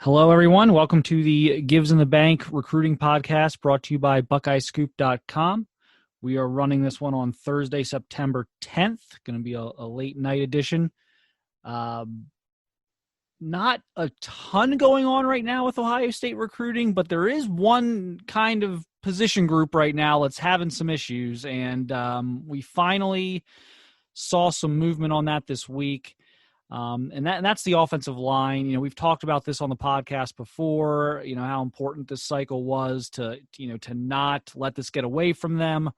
Hello, everyone. Welcome to the Gives in the Bank recruiting podcast brought to you by BuckeyeScoop.com. We are running this one on Thursday, September 10th. Going to be a late night edition. Not a ton going on right now with Ohio State recruiting, but there is one kind of position group right now that's having some issues, and we finally saw some movement on that this week. And that's the offensive line. You know, we've talked about this on the podcast before, you know, how important this cycle was to not let this get away from them.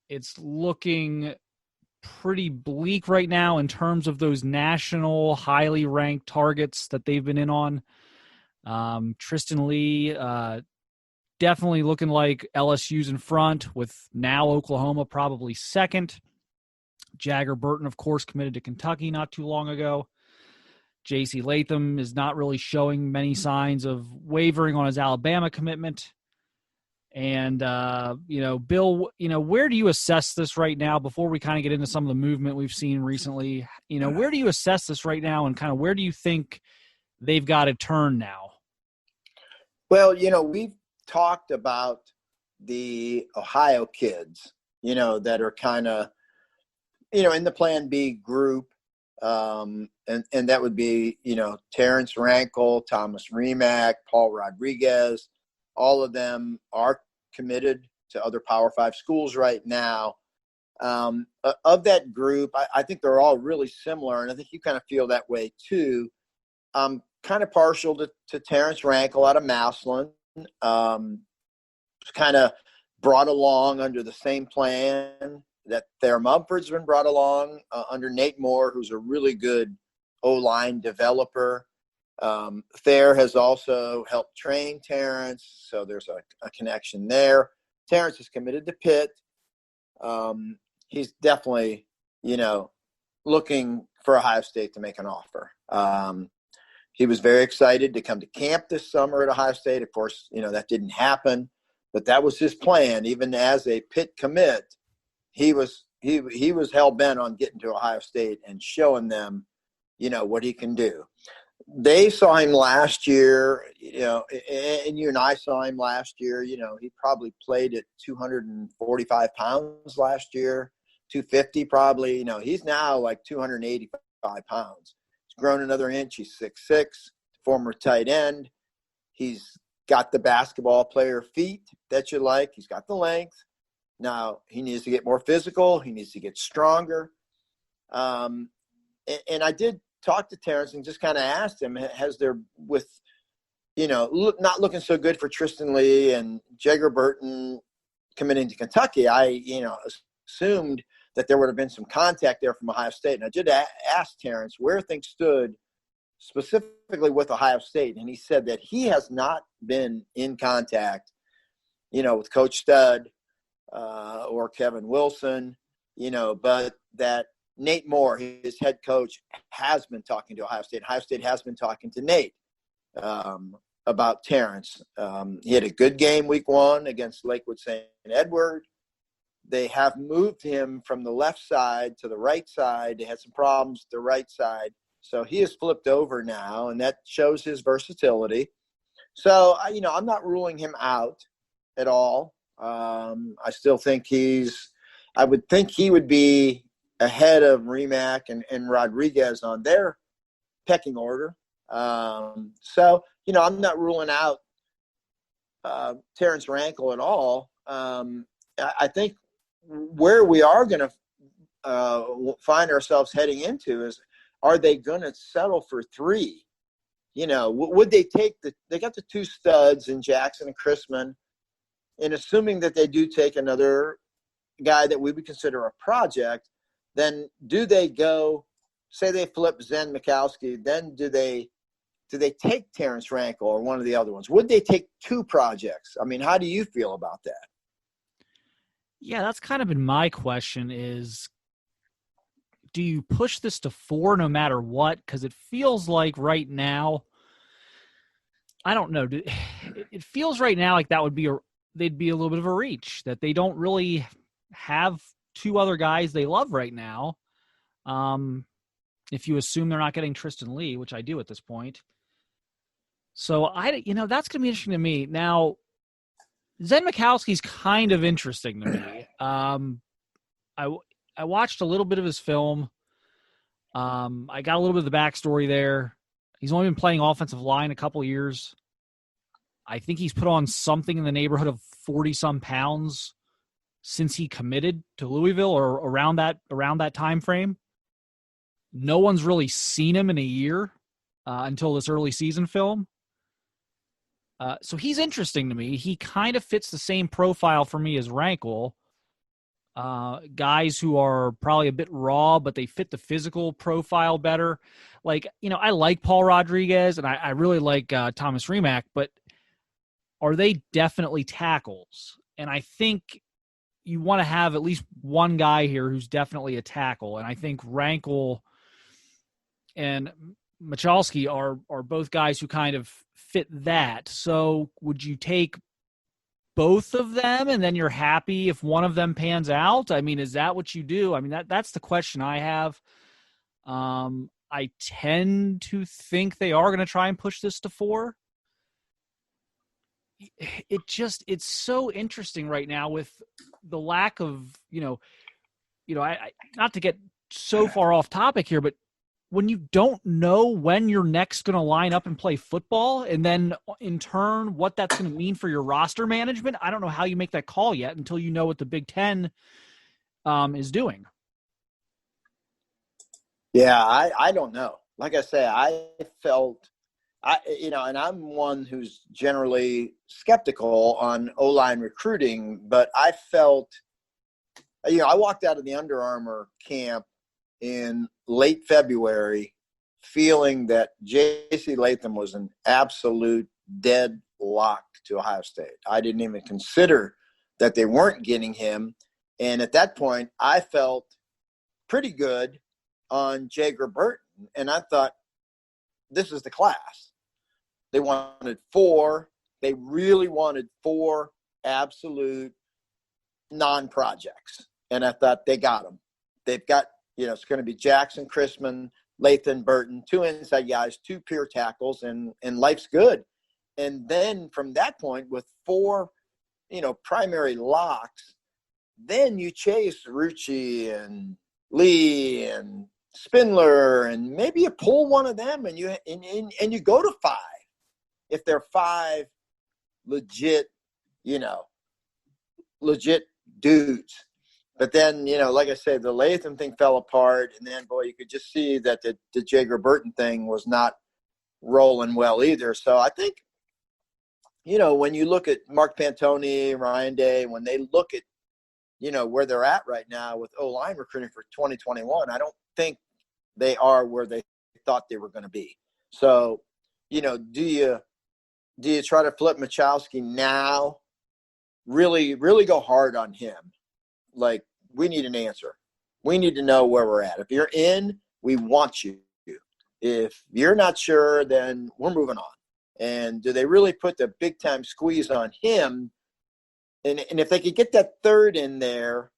It's looking pretty bleak right now in terms of those national highly ranked targets that they've been in on. Tristan Lee, definitely looking like LSU's in front, with now Oklahoma probably second. Jagger Burton, of course, committed to Kentucky not too long ago. J.C. Latham is not really showing many signs of wavering on his Alabama commitment. And, Bill, where do you assess this right now before we kind of get into some of the movement we've seen recently? Where do you assess this right now, and kind of where do you think they've got to turn now? Well, we've talked about the Ohio kids, that are kind of, in the Plan B group, and that would be, Terrence Rankle, Thomas Remack, Paul Rodriguez. All of them are committed to other Power 5 schools right now. Of that group, I think they're all really similar, and I think you kind of feel that way too. I'm kind of partial to Terrence Rankle out of Massillon. Kind of brought along under the same plan that Thayer Mumford's been brought along under Nate Moore, who's a really good O-line developer. Thayer has also helped train Terrence, so there's a connection there. Terrence is committed to Pitt. He's definitely, looking for Ohio State to make an offer. He was very excited to come to camp this summer at Ohio State. Of course, that didn't happen, but that was his plan. Even as a Pitt commit, he was hell-bent on getting to Ohio State and showing them, what he can do. They saw him last year, and you and I saw him last year. He probably played at 245 pounds last year, 250 probably. He's now like 285 pounds. He's grown another inch. He's 6'6", former tight end. He's got the basketball player feet that you like. He's got the length. Now, he needs to get more physical. He needs to get stronger. And I did talk to Terrence and just kind of asked him, has there, with, not looking so good for Tristan Lee and Jagger Burton committing to Kentucky, I, assumed that there would have been some contact there from Ohio State. And I did ask Terrence where things stood specifically with Ohio State. And he said that he has not been in contact, with Coach Stud or Kevin Wilson, but that Nate Moore, his head coach, has been talking to Ohio State. Ohio State has been talking to Nate about Terrence. He had a good game week 1 against Lakewood St. Edward. They have moved him from the left side to the right side. They had some problems with the right side. So he has flipped over now, and that shows his versatility. So, I'm not ruling him out at all. I still think I would think he would be ahead of Remack and Rodriguez on their pecking order. So, I'm not ruling out Terrence Rankle at all. I think where we are going to find ourselves heading into is, are they going to settle for 3? Would they take they got the 2 studs in Jackson and Chrisman, and assuming that they do take another guy that we would consider a project, then do they go, say they flip Zen Mikowski, then do they take Terrence Rankle or one of the other ones? Would they take 2 projects? I mean, how do you feel about that? Yeah, that's kind of been my question is, do you push this to 4 no matter what? Because it feels like right now, I don't know. It feels right now like that would be they'd be a little bit of a reach, that they don't really have 2 other guys they love right now. if you assume they're not getting Tristan Lee, which I do at this point. So that's going to be interesting to me. Now, Zen Mikowski's kind of interesting to me. I watched a little bit of his film. I got a little bit of the backstory there. He's only been playing offensive line a couple years. I think he's put on something in the neighborhood of 40-some pounds since he committed to Louisville, or around that time frame. No one's really seen him in a year until this early season film. So he's interesting to me. He kind of fits the same profile for me as Rankel. Guys who are probably a bit raw, but they fit the physical profile better. Like, I like Paul Rodriguez, and I really like Thomas Remack, but are they definitely tackles? And I think you want to have at least one guy here who's definitely a tackle. And I think Rankel and Michalski are both guys who kind of fit that. So would you take both of them and then you're happy if one of them pans out? I mean, is that what you do? I mean, that's the question I have. I tend to think they are going to try and push this to 4. It's so interesting right now with the lack of, I not to get so far off topic here, but when you don't know when you're next going to line up and play football, and then in turn what that's going to mean for your roster management, I don't know how you make that call yet until you know what the Big Ten is doing. Yeah, I don't know. Like I say, I felt, and I'm one who's generally skeptical on O-line recruiting, but I felt, I walked out of the Under Armour camp in late February feeling that J.C. Latham was an absolute deadlock to Ohio State. I didn't even consider that they weren't getting him. And at that point, I felt pretty good on Jager Burton. And I thought, this is the class. They wanted 4. They really wanted 4 absolute non-projects. And I thought they got them. They've got, it's going to be Jackson, Chrisman, Latham, Burton, 2 inside guys, 2 pure tackles, and life's good. And then from that point, with 4, primary locks, then you chase Rucci and Lee and Spindler, and maybe you pull one of them and you go to 5. If they're 5 legit, legit dudes. But then, like I said, the Latham thing fell apart, and then, boy, you could just see that the Jager Burton thing was not rolling well either. So I think, when you look at Mark Pantoni, Ryan Day, when they look at, where they're at right now with O-line recruiting for 2021, I don't think they are where they thought they were going to be. So, do you try to flip Michalski now? Really, really go hard on him. Like, we need an answer. We need to know where we're at. If you're in, we want you. If you're not sure, then we're moving on. And do they really put the big time squeeze on him? And if they could get that 3rd in there,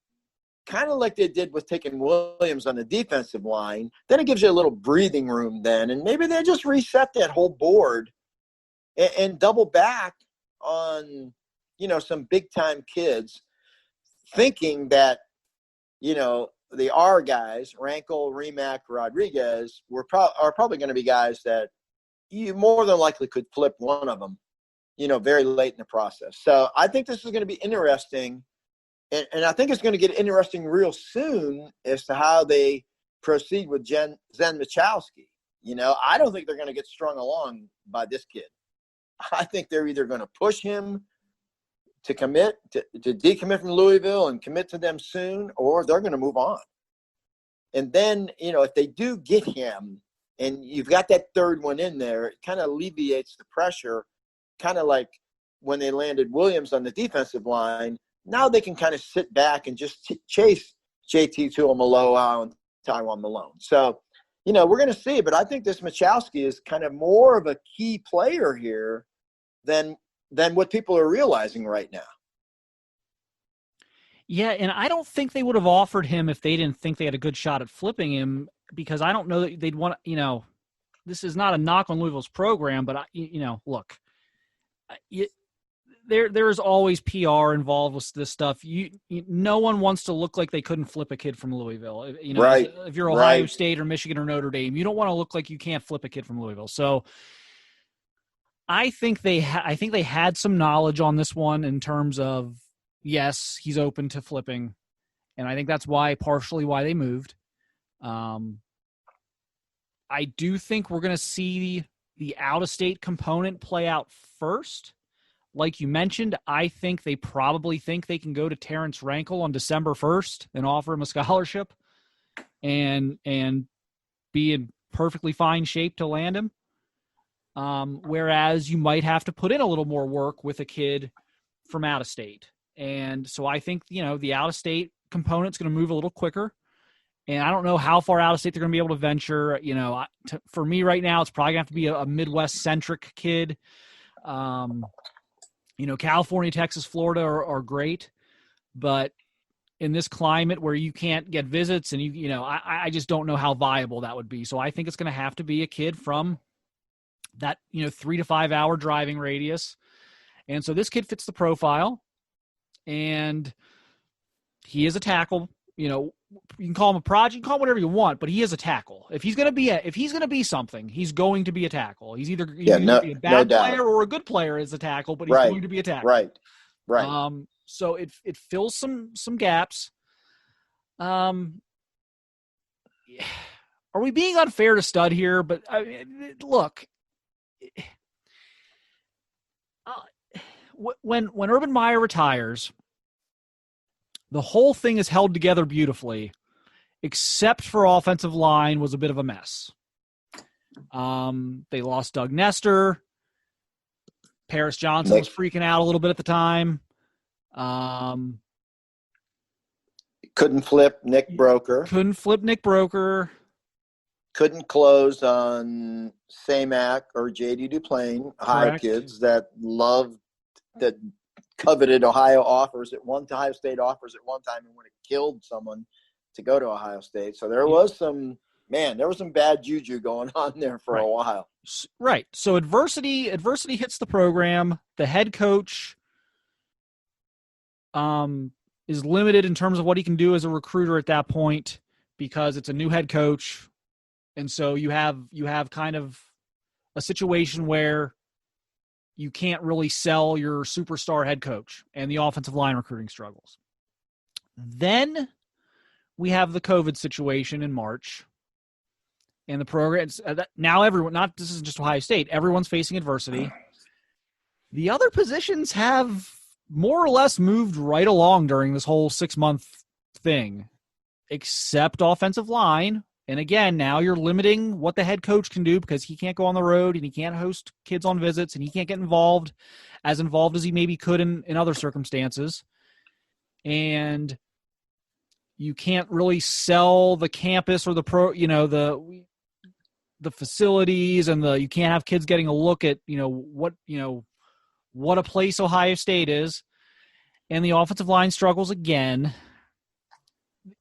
kind of like they did with taking Williams on the defensive line, then it gives you a little breathing room then. And maybe they just reset that whole board and double back on, some big time kids, thinking that, the R guys, Rankel, Remack, Rodriguez, are probably going to be guys that you more than likely could flip one of them, very late in the process. So I think this is going to be interesting. And I think it's going to get interesting real soon as to how they proceed with Zen Michalski. I don't think they're going to get strung along by this kid. I think they're either going to push him to commit, to decommit from Louisville and commit to them soon, or they're going to move on. And then, if they do get him and you've got that 3rd one in there, it kind of alleviates the pressure, kind of like when they landed Williams on the defensive line. Now they can kind of sit back and just chase JT Tuimoloau and Taiwan Malone. So, we're going to see. But I think this Michalski is kind of more of a key player here than what people are realizing right now. Yeah, and I don't think they would have offered him if they didn't think they had a good shot at flipping him. because I don't know that they'd want to, this is not a knock on Louisville's program, but look, there is always PR involved with this stuff. No one wants to look like they couldn't flip a kid from Louisville. Right. If you're Ohio State or Michigan or Notre Dame, you don't want to look like you can't flip a kid from Louisville. So I think they had some knowledge on this one in terms of, yes, he's open to flipping, and I think that's partially why they moved. I do think we're going to see the out-of-state component play out first. Like you mentioned, I think they probably think they can go to Terrence Rankle on December 1st and offer him a scholarship and be in perfectly fine shape to land him. Whereas you might have to put in a little more work with a kid from out of state. And so I think, the out of state component's going to move a little quicker. And I don't know how far out of state they're going to be able to venture. For me right now, it's probably going to have to be a Midwest centric kid. California, Texas, Florida are great, but in this climate where you can't get visits and I just don't know how viable that would be. So I think it's going to have to be a kid from that, 3 to 5 hour driving radius. And so this kid fits the profile, and he is a tackle. You can call him a project, you can call him whatever you want, but he is a tackle. If he's going to be something, he's going to be a tackle. He's either be a bad player or a good player as a tackle, but he's going to be a tackle. Right. So it fills some gaps. Are we being unfair to Stud here? But look, when Urban Meyer retires, the whole thing is held together beautifully, except for offensive line was a bit of a mess. They lost Doug Nestor. Paris Johnson was freaking out a little bit at the time. Couldn't flip Nick Broker. Couldn't close on Samac or J.D. Duplain, Ohio kids that coveted Ohio State offers at one time and would have killed someone to go to Ohio State. So there was some bad juju going on there for a while. Right. So adversity hits the program. The head coach is limited in terms of what he can do as a recruiter at that point because it's a new head coach. And so you have kind of a situation where you can't really sell your superstar head coach, and the offensive line recruiting struggles. Then we have the COVID situation in March, and the program now this isn't just Ohio State. Everyone's facing adversity. The other positions have more or less moved right along during this whole 6-month thing, except offensive line. And again, now you're limiting what the head coach can do because he can't go on the road and he can't host kids on visits and he can't get involved as he maybe could in other circumstances. And you can't really sell the campus or the facilities and you can't have kids getting a look at, what a place Ohio State is. And the offensive line struggles again.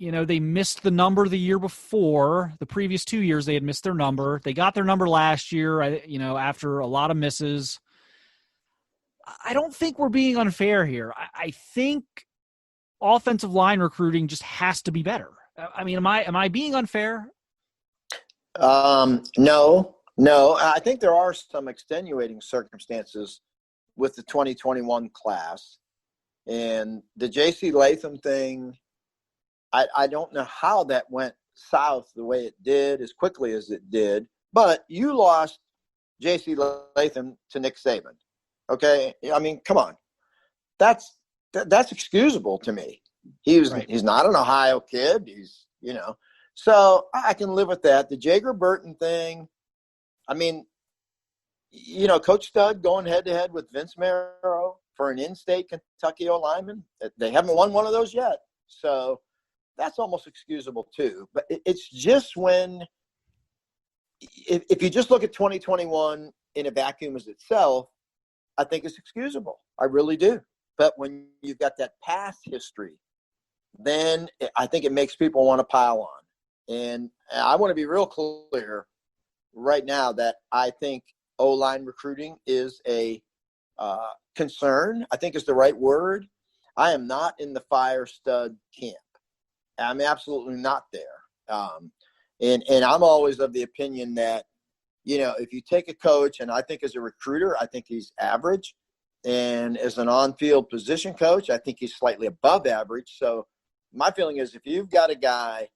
They missed the number the year before. The previous 2 years, they had missed their number. They got their number last year, after a lot of misses. I don't think we're being unfair here. I think offensive line recruiting just has to be better. I mean, am I being unfair? No. I think there are some extenuating circumstances with the 2021 class. And the J.C. Latham thing, I don't know how that went south the way it did, as quickly as it did. But you lost J.C. Latham to Nick Saban. Okay? I mean, come on. That's excusable to me. He's not an Ohio kid. He's, So I can live with that. The Jager Burton thing, I mean, Coach Stud going head-to-head with Vince Marrow for an in-state Kentucky O-lineman. They haven't won one of those yet. So that's almost excusable too. But it's just if you just look at 2021 in a vacuum as itself, I think it's excusable. I really do. But when you've got that past history, then I think it makes people want to pile on. And I want to be real clear right now that I think O-line recruiting is a concern, I think is the right word. I am not in the fire stud camp. I'm absolutely not there. And I'm always of the opinion that, if you take a coach, and I think as a recruiter, I think he's average. And as an on-field position coach, I think he's slightly above average. So my feeling is if you've got a guy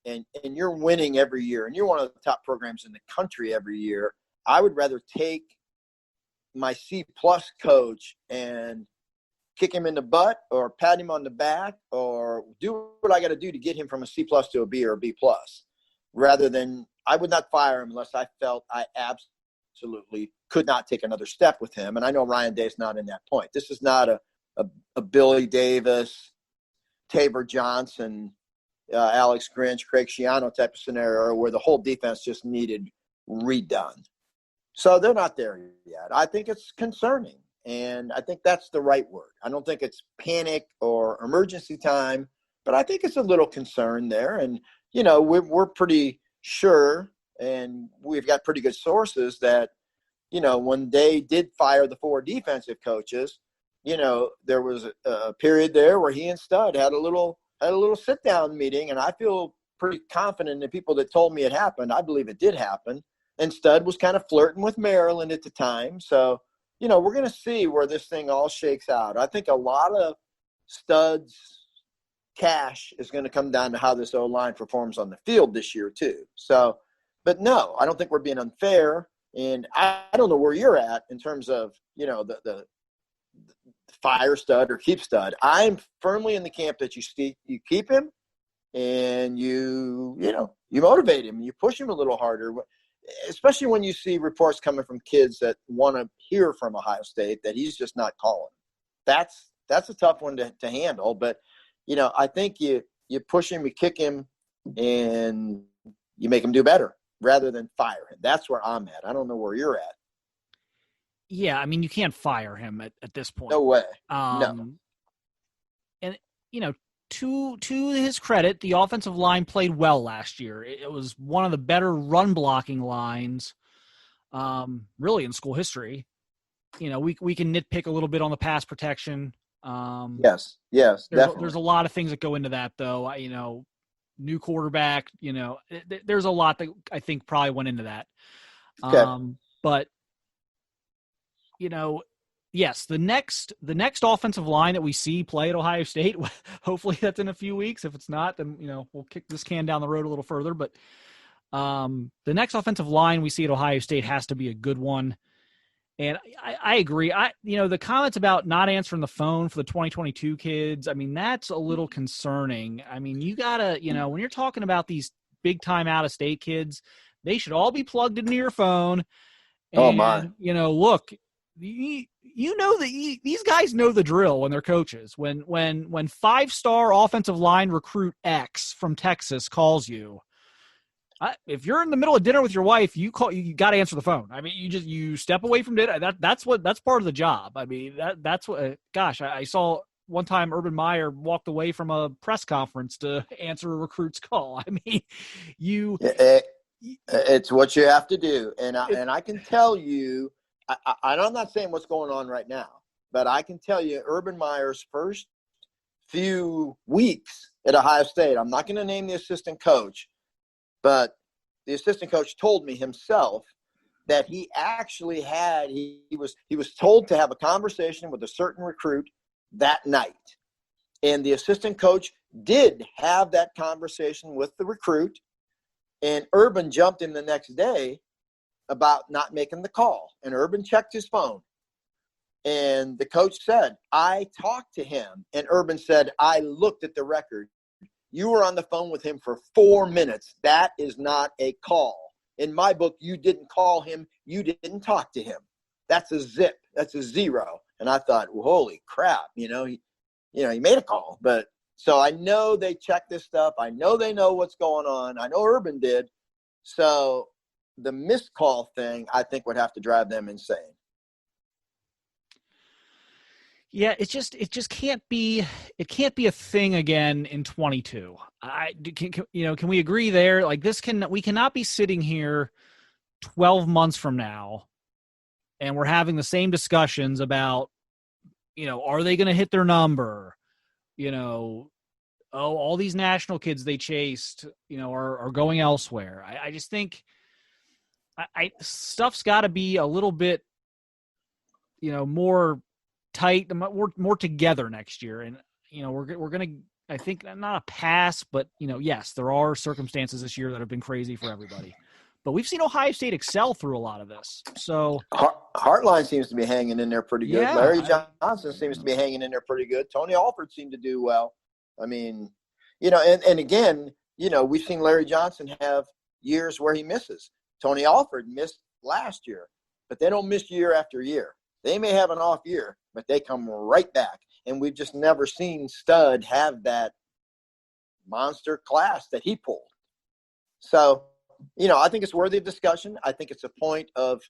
and you're winning every year and you're one of the top programs in the country every year, I would rather take my C-plus coach and kick him in the butt or pat him on the back or do what I got to do to get him from a C-plus to a B or a B-plus, rather than I would not fire him unless I felt I absolutely could not take another step with him. And I know Ryan Day's not in that point. This is not a Billy Davis, Tabor Johnson, Alex Grinch, Craig Schiano type of scenario where the whole defense just needed redone. So they're not there yet. I think it's concerning, and I think that's the right word. I don't think it's panic or emergency time, but I think it's a little concern there. And, we're pretty sure, and we've got pretty good sources that, when they did fire the 4 defensive coaches, there was a period there where he and Stud had a little sit-down meeting, and I feel pretty confident in the people that told me it happened. I believe it did happen. And Stud was kind of flirting with Maryland at the time. So, we're going to see where this thing all shakes out. I think a lot of Stud's cash is going to come down to how this O-line performs on the field this year too. So, but no, I don't think we're being unfair. And I don't know where you're at in terms of, the fire Stud or keep Stud. I'm firmly in the camp that you keep him and you motivate him, you push him a little harder, especially when you see reports coming from kids that want to hear from Ohio State that he's just not calling. That's a tough one to handle. But, I think you push him, you kick him, and you make him do better rather than fire him. That's where I'm at. I don't know where you're at. Yeah, I mean, you can't fire him at this point. No way. No. And, to his credit, the offensive line played well last year. It was one of the better run blocking lines, really in school history. We can nitpick a little bit on the pass protection. Yes, definitely. There's a lot of things that go into that, though. New quarterback. There's a lot that I think probably went into that. Okay. But yes, the next offensive line that we see play at Ohio State, hopefully that's in a few weeks. If it's not, then we'll kick this can down the road a little further. But the next offensive line we see at Ohio State has to be a good one. And I agree. The comments about not answering the phone for the 2022 kids, I mean, that's a little concerning. I mean, you gotta, when you're talking about these big time out of state kids, they should all be plugged into your phone. And, oh my! Look. These guys know the drill when they're coaches. When 5-star offensive line recruit X from Texas calls you, if you're in the middle of dinner with your wife, you got to answer the phone. I mean, you step away from dinner. That's part of the job. I mean, that's what. Gosh, I saw one time Urban Meyer walked away from a press conference to answer a recruit's call. I mean, it's what you have to do, and I can tell you. I'm not saying what's going on right now, but I can tell you Urban Meyer's first few weeks at Ohio State, I'm not going to name the assistant coach, but the assistant coach told me himself that he actually he was told to have a conversation with a certain recruit that night. And the assistant coach did have that conversation with the recruit, and Urban jumped him the next day about not making the call. And Urban checked his phone. And the coach said, I talked to him. And Urban said, I looked at the record. You were on the phone with him for 4 minutes. That is not a call. In my book, you didn't call him. You didn't talk to him. That's a zip. That's a zero. And I thought, well, holy crap. He made a call. But so I know they check this stuff. I know they know what's going on. I know Urban did. So the missed call thing, I think, would have to drive them insane. Yeah, it just can't be a thing again in 22. Can we agree there? Like we cannot be sitting here 12 months from now and we're having the same discussions about, are they going to hit their number? All these national kids they chased, are going elsewhere. I just think stuff's got to be a little bit, more tight, more together next year. And, we're going to, I think, not a pass, but, yes, there are circumstances this year that have been crazy for everybody. But we've seen Ohio State excel through a lot of this. So Hartline seems to be hanging in there pretty good. Yeah, Larry Johnson seems to be hanging in there pretty good. Tony Alford seemed to do well. I mean, and again, we've seen Larry Johnson have years where he misses. Tony Alford missed last year, but they don't miss year after year. They may have an off year, but they come right back. And we've just never seen Stud have that monster class that he pulled. So, I think it's worthy of discussion. I think it's a point of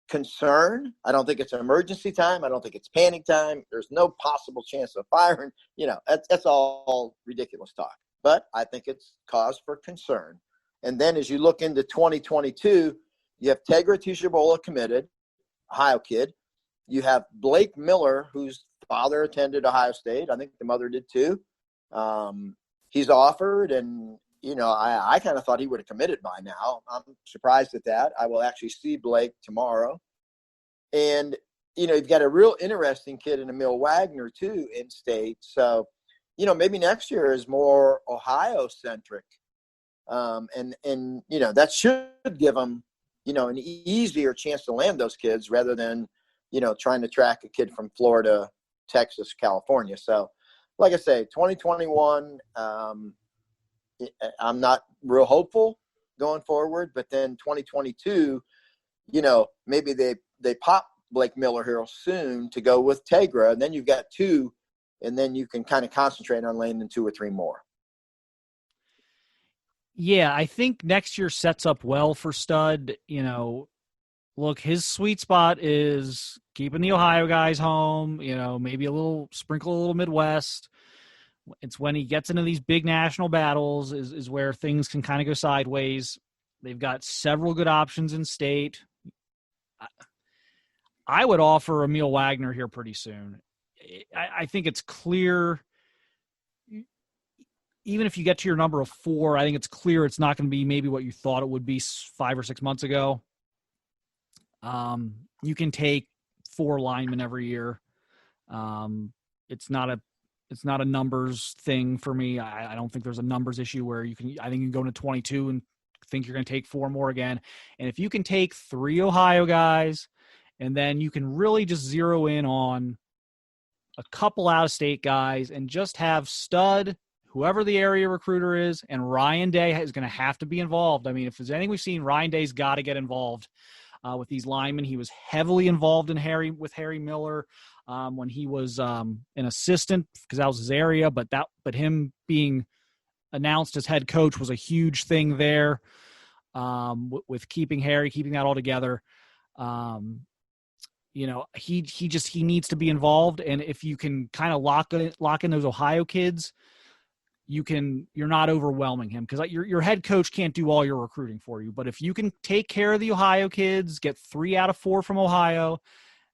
concern. I don't think it's emergency time. I don't think it's panic time. There's no possible chance of firing. That's all ridiculous talk. But I think it's cause for concern. And then as you look into 2022, you have Tegra Tishabola committed, Ohio kid. You have Blake Miller, whose father attended Ohio State. I think the mother did too. He's offered, and I kind of thought he would have committed by now. I'm surprised at that. I will actually see Blake tomorrow. And, you've got a real interesting kid in Emil Wagner, too, in state. So, maybe next year is more Ohio-centric. And that should give them, an easier chance to land those kids rather than, trying to track a kid from Florida, Texas, California. So, like I say, 2021 I'm not real hopeful going forward, but then 2022, maybe they pop Blake Miller here soon to go with Tegra, and then you've got two, and then you can kind of concentrate on landing 2 or 3 more. Yeah, I think next year sets up well for Stud. Look, his sweet spot is keeping the Ohio guys home, maybe sprinkle a little Midwest. It's when he gets into these big national battles is where things can kind of go sideways. They've got several good options in state. I would offer Emil Wagner here pretty soon. I think it's clear, even if you get to your number of 4, I think it's clear it's not going to be maybe what you thought it would be 5 or 6 months ago. You can take 4 linemen every year. It's not a numbers thing for me. I don't think there's a numbers issue where I think you can go into 22 and think you're going to take 4 more again. And if you can take 3 Ohio guys, and then you can really just zero in on a couple out-of-state guys and just have Stud, whoever the area recruiter is, and Ryan Day is going to have to be involved. I mean, if there's anything we've seen, Ryan Day's got to get involved with these linemen. He was heavily involved with Harry Miller when he was an assistant, because that was his area. But him being announced as head coach was a huge thing there with keeping that all together. He needs to be involved, and if you can kind of lock in those Ohio kids, you're not overwhelming him, because your head coach can't do all your recruiting for you. But if you can take care of the Ohio kids, get 3 out of 4 from Ohio,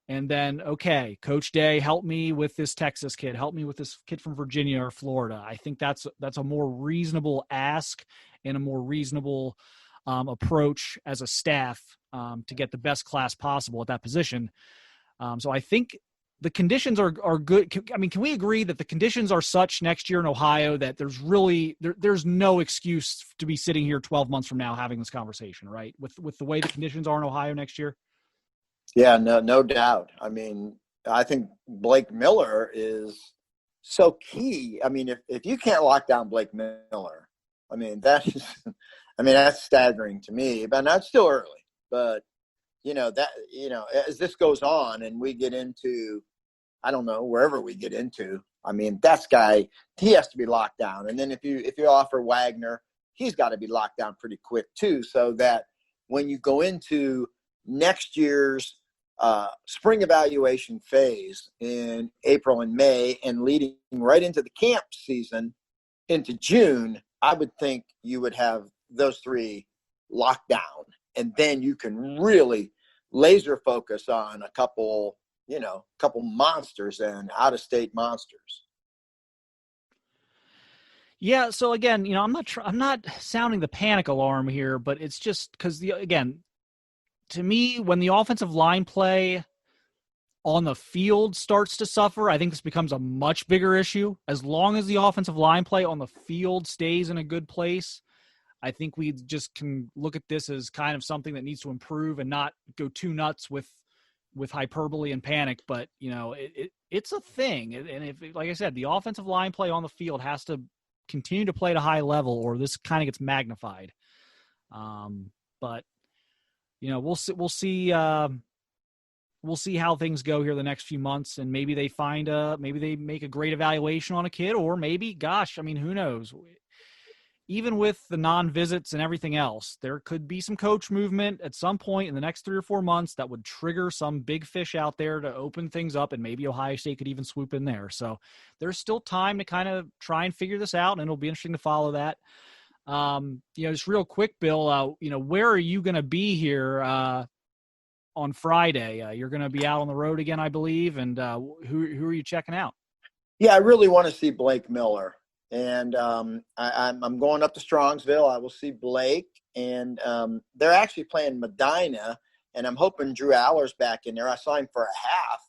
and then, okay, Coach Day, help me with this Texas kid, help me with this kid from Virginia or Florida. I think that's a more reasonable ask and a more reasonable approach as a staff to get the best class possible at that position. So I think the conditions are good. Can we agree that the conditions are such next year in Ohio that there's no excuse to be sitting here 12 months from now having this conversation, right? With the way the conditions are in Ohio next year? Yeah, no doubt. I mean, I think Blake Miller is so key. I mean, if you can't lock down Blake Miller, that's staggering to me. But that's still early. But as this goes on and we get into, I don't know, wherever we get into, that guy, he has to be locked down. And then if you offer Wagner, he's got to be locked down pretty quick too, so that when you go into next year's spring evaluation phase in April and May and leading right into the camp season into June, I would think you would have those three locked down. And then you can really laser focus on a couple monsters and out-of-state monsters. Yeah. So again, I'm not sounding the panic alarm here, but it's just because to me, when the offensive line play on the field starts to suffer, I think this becomes a much bigger issue. As long as the offensive line play on the field stays in a good place, I think we just can look at this as kind of something that needs to improve and not go too nuts with hyperbole and panic. But, it's a thing. And if, like I said, the offensive line play on the field has to continue to play at a high level or this kind of gets magnified. But, we'll see. We'll see how things go here the next few months, and maybe they maybe they make a great evaluation on a kid, or maybe, who knows? Even with the non-visits and everything else, there could be some coach movement at some point in the next 3 or 4 months that would trigger some big fish out there to open things up, and maybe Ohio State could even swoop in there. So there's still time to kind of try and figure this out, and it'll be interesting to follow that. Just real quick, Bill, where are you going to be here on Friday? You're going to be out on the road again, I believe. And who are you checking out? Yeah, I really want to see Blake Miller. And I'm going up to Strongsville. I will see Blake. And they're actually playing Medina. And I'm hoping Drew Aller's back in there. I saw him for a half.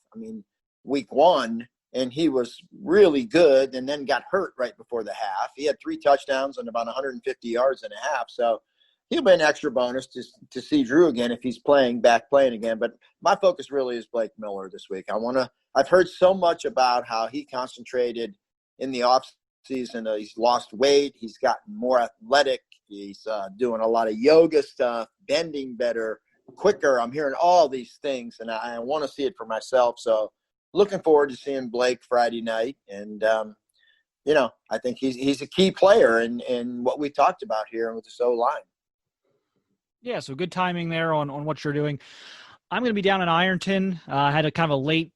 Week 1. And he was really good and then got hurt right before the half. He had 3 touchdowns and about 150 yards and a half. So he'll be an extra bonus to see Drew again if he's playing again. But my focus really is Blake Miller this week. I've heard so much about how he concentrated in the off season. He's lost weight. He's gotten more athletic. He's doing a lot of yoga stuff, bending better, quicker. I'm hearing all these things, and I want to see it for myself. So looking forward to seeing Blake Friday night. And, I think he's a key player in what we talked about here with this O-line. Yeah, so good timing there on what you're doing. I'm going to be down in Ironton. I had a kind of a late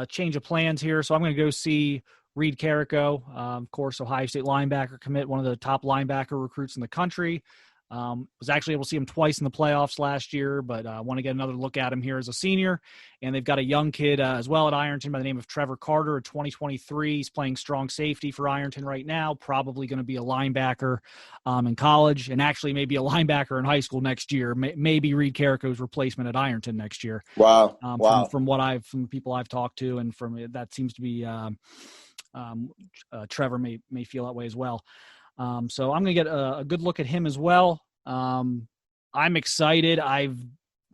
change of plans here, so I'm going to go see Reed Carrico, of course, Ohio State linebacker commit, one of the top linebacker recruits in the country. Was actually able to see him twice in the playoffs last year, but I want to get another look at him here as a senior. And they've got a young kid as well at Ironton by the name of Trevor Carter, 2023. He's playing strong safety for Ironton right now, probably going to be a linebacker in college, and actually maybe a linebacker in high school next year. Maybe Reed Carrico's replacement at Ironton next year. Wow. From the people I've talked to, and from that seems to be Trevor may feel that way as well. So I'm going to get a good look at him as well. I'm excited. I've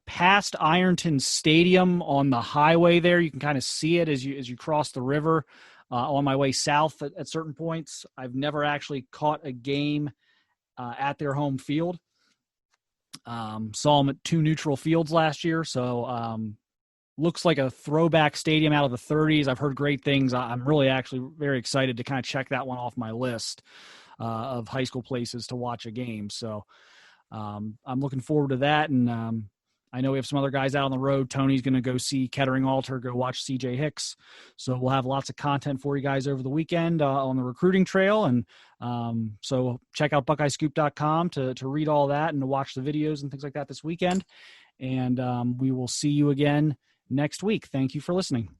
passed Ironton Stadium on the highway there. You can kind of see it as you cross the river on my way south at certain points. I've never actually caught a game at their home field. Saw them at 2 neutral fields last year. So looks like a throwback stadium out of the 30s. I've heard great things. I'm really actually very excited to kind of check that one off my list of high school places to watch a game. So I'm looking forward to that. And I know we have some other guys out on the road. Tony's going to go see Kettering Alter, go watch CJ Hicks. So we'll have lots of content for you guys over the weekend on the recruiting trail. And so check out BuckeyeScoop.com to read all that and to watch the videos and things like that this weekend. And we will see you again next week. Thank you for listening.